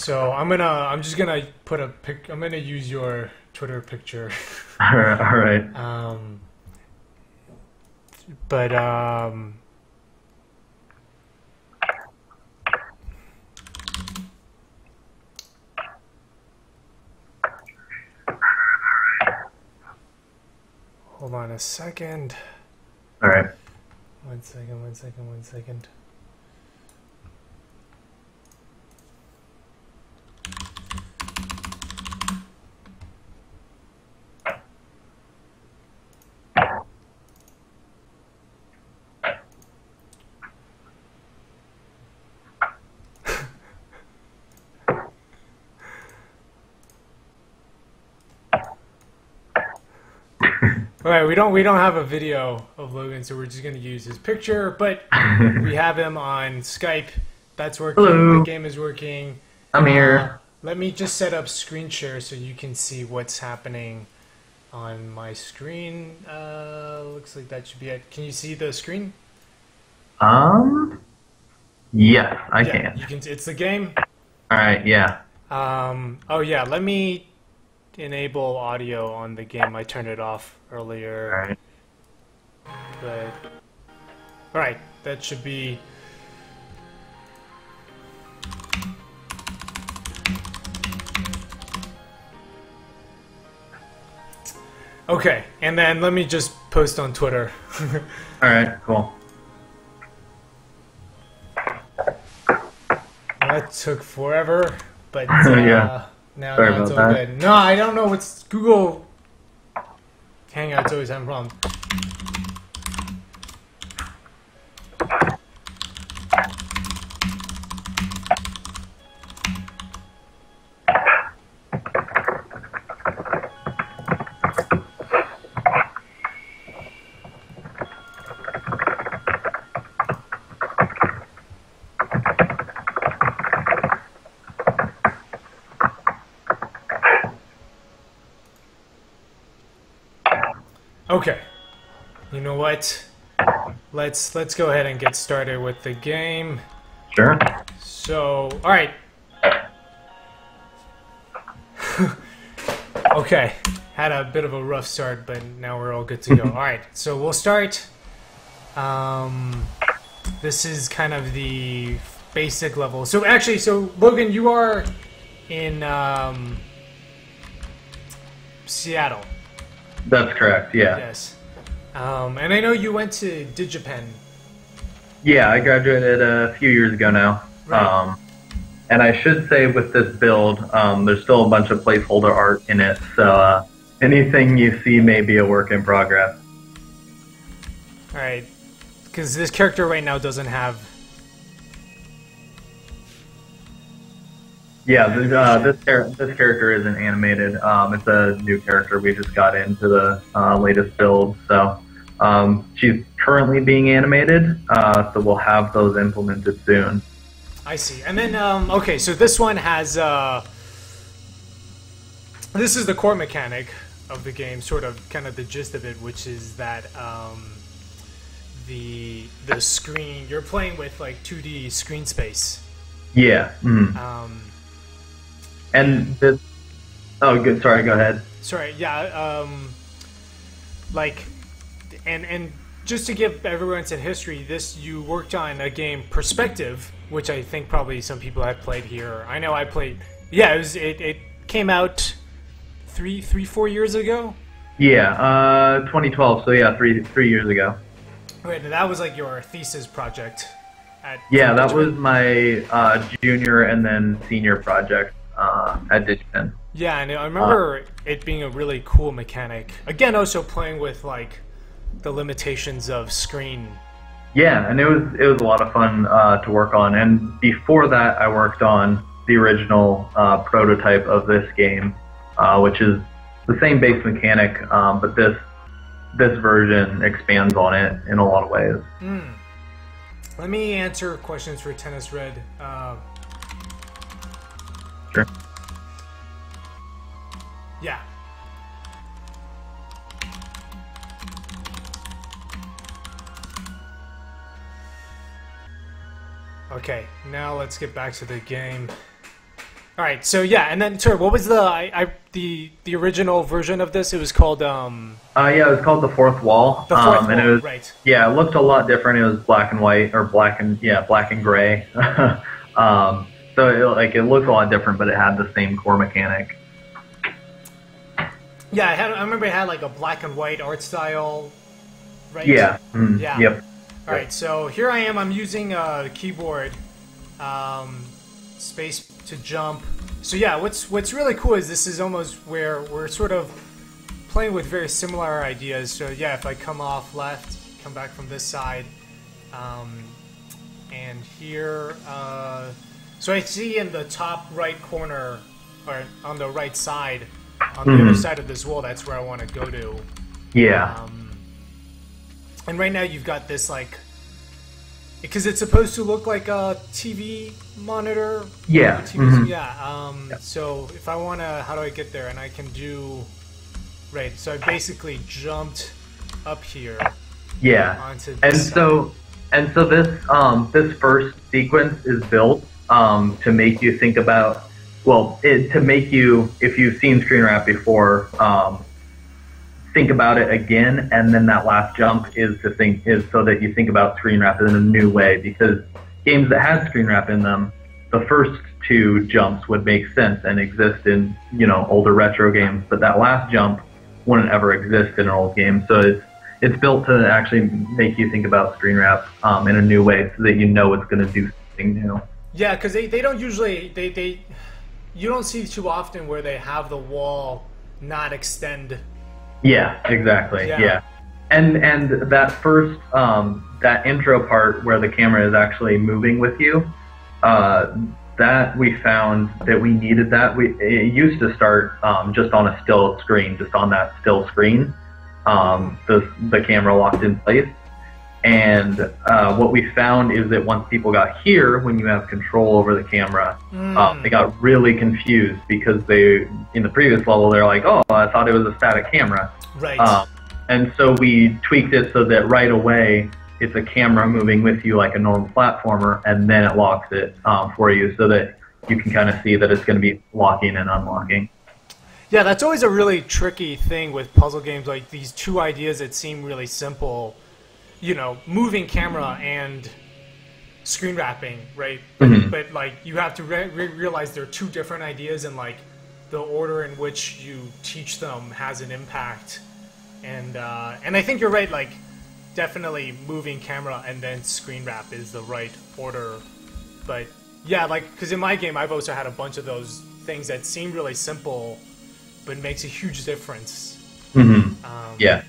So I'm just gonna put a pic. I'm gonna use your Twitter picture. All right. Um, but hold on a second. All right. One second. One second. One second. All right, we don't have a video of Logan, so we're just gonna use his picture. But we have him on Skype. That's working. The Hello. game is working. I'm here. Let me just set up screen share so you can see what's happening on my screen. Looks like that should be it. Can you see the screen? Um. Yes, I Yeah, can. you can. It's the game. All right. Yeah. Oh yeah, let me enable audio on the game. I turned it off All earlier, right. but all right, that should be. Okay, and then let me just post on Twitter. All right. Cool. That took forever, but Yeah. now, Sorry now it's all about that. good. No, I don't know what's Google Hangouts always having problems. Okay, you know what? Let's go ahead and get started with the game. Sure. So, all right. Okay, had a bit of a rough start, but now we're all good to go. All right, so we'll start. This is kind of the basic level. So actually, so Logan, you are in Seattle. That's correct. Yeah. Yes. And I know you went to DigiPen. Yeah. I graduated a few years ago now. Right. And I should say with this build, there's still a bunch of placeholder art in it. So anything you see may be a work in progress. All right. Because this character right now doesn't have. Yeah, this character isn't animated. It's a new character we just got into the latest build. So she's currently being animated. So we'll have those implemented soon. I see. And then, okay, so this one has. This is the core mechanic of the game, sort of, kind of the gist of it, which is that the screen you're playing with like 2D screen space. Yeah. Mm. And this. Oh, good. Sorry. Go ahead. Sorry, yeah, like, and just to give everyone some history, you worked on a game Perspective, which I think probably some people have played here. I know I played. Yeah, it came out 4 years ago. Yeah. 2012. So yeah, three years ago. Wait, and that was like your thesis project. Yeah, that was my junior and then senior project at DigiPen. Yeah, and I remember it being a really cool mechanic. Again, also playing with like the limitations of screen. Yeah, and it was a lot of fun to work on. And before that, I worked on the original prototype of this game, which is the same base mechanic, but this version expands on it in a lot of ways. Let me answer questions for Tennis Red. Sure. Yeah. Okay, now let's get back to the game. All right, so yeah, and then sorry, what was the original version of this? It was called Yeah, it was called The Fourth Wall. The Fourth and Wall, it was, right? Yeah, it looked a lot different. It was black and white, or black and gray. So it looked a lot different, but it had the same core mechanic. Yeah, I remember it had like a black and white art style, right? Yeah. Yeah. Yep. All right, so here I am. I'm using the keyboard, space to jump. So yeah, what's really cool is this is almost where we're sort of playing with very similar ideas. So yeah, if I come off left, come back from this side, and here, so I see in the top right corner, or on the right side, on the other side of this wall, that's where I want to go to. Yeah. And right now you've got this, like, because it's supposed to look like a TV monitor. Yeah. Yeah. So if I want to, how do I get there? And I can do, right, so I basically jumped up here. Yeah. Onto this And side. so this first sequence is built to make you think about, to make you, if you've seen Screen Wrap before, think about it again, and then that last jump is so that you think about Screen Wrap in a new way, because games that had Screen Wrap in them, the first two jumps would make sense and exist in, older retro games, but that last jump wouldn't ever exist in an old game. So it's built to actually make you think about Screen Wrap in a new way, so that you know it's going to do something new. Yeah, because they don't usually, you don't see too often where they have the wall not extend. Yeah, exactly. Yeah. Yeah. And that first that intro part where the camera is actually moving with you, that we found that we needed that. It used to start just on a still screen, just on that still screen, the camera locked in place. And what we found is that once people got here, when you have control over the camera, they got really confused, because in the previous level, they're like, oh, I thought it was a static camera. Right. And so we tweaked it so that right away, it's a camera moving with you like a normal platformer, and then it locks it for you, so that you can kind of see that it's going to be locking and unlocking. Yeah, that's always a really tricky thing with puzzle games, like these two ideas that seem really simple. Moving camera and screen wrapping, right? But like, you have to realize they're two different ideas, and like the order in which you teach them has an impact. And I think you're right. Like, definitely moving camera and then screen wrap is the right order. But yeah, like, because in my game, I've also had a bunch of those things that seem really simple, but makes a huge difference. Yeah.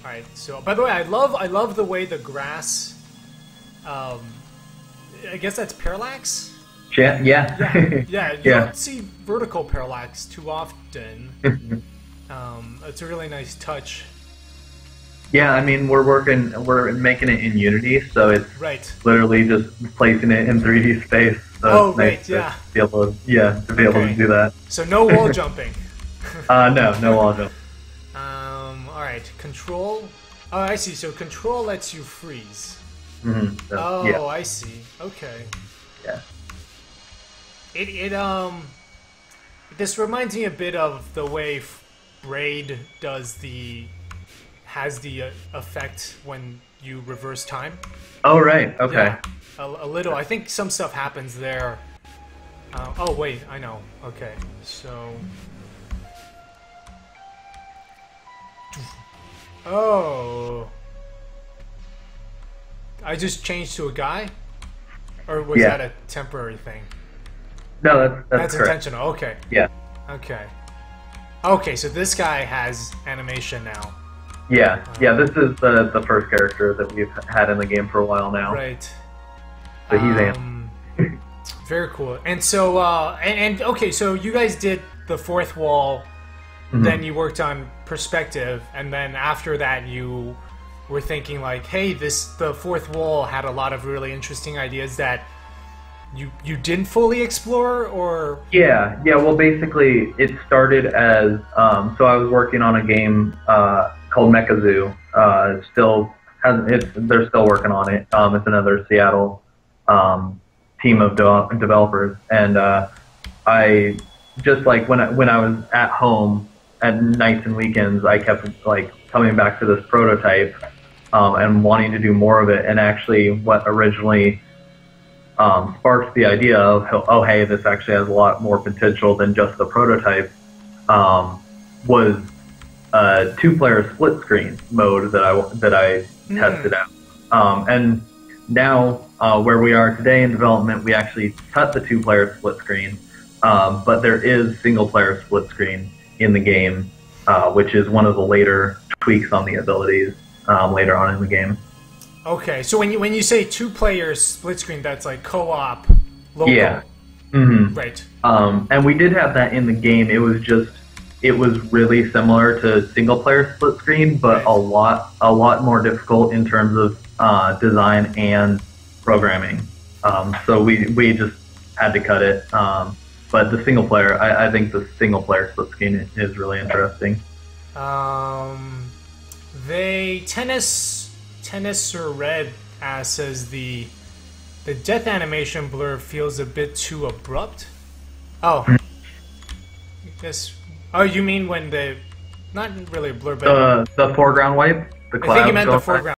All right. So, by the way, I love the way the grass. I guess that's parallax. Yeah. Yeah. You don't see vertical parallax too often. It's a really nice touch. Yeah, I mean, we're making it in Unity, so it's Right. literally just placing it in 3D space. So it's nice to be able to do that. So no wall jumping. No wall jump. All right. Control. Oh, I see. So control lets you freeze. So, yeah. I see. Okay. Yeah. This reminds me a bit of the way Braid has the effect when you reverse time. Oh, right. Okay. Yeah, a little. I think some stuff happens there. Oh wait, I know. Okay, so. Oh. I just changed to a guy? Or was that a temporary thing? No, that's correct. Intentional. Okay. Yeah. Okay. Okay, so this guy has animation now. Yeah. This is the first character that we've had in the game for a while now. Right. So he's very cool. And so, and okay, so you guys did the fourth wall, then you worked on perspective, and then after that you were thinking like, hey, the fourth wall had a lot of really interesting ideas that you didn't fully explore, or well, basically it started as so I was working on a game called Mechazoo. They're still working on it. It's another Seattle team of developers, and I just like when I was at home at nights and weekends, I kept like coming back to this prototype and wanting to do more of it. And actually, what originally sparked the idea of, oh hey, this actually has a lot more potential than just the prototype, was a two-player split screen mode that I tested out. And now where we are today in development, we actually cut the two-player split screen, but there is single-player split screen in the game, which is one of the later tweaks on the abilities later on in the game. Okay, so when you say two-player split screen, that's like co-op, local. Yeah. Mm-hmm. Right. And we did have that in the game. It was really similar to single-player split screen, but right. a lot more difficult in terms of design and programming. So we just had to cut it. But the single player, I think the single player split screen is really interesting. Tennis or Red says the death animation blur feels a bit too abrupt. Oh, yes. Oh, you mean when not really a blur, but The foreground wipe, the clouds. I think you meant the foreground.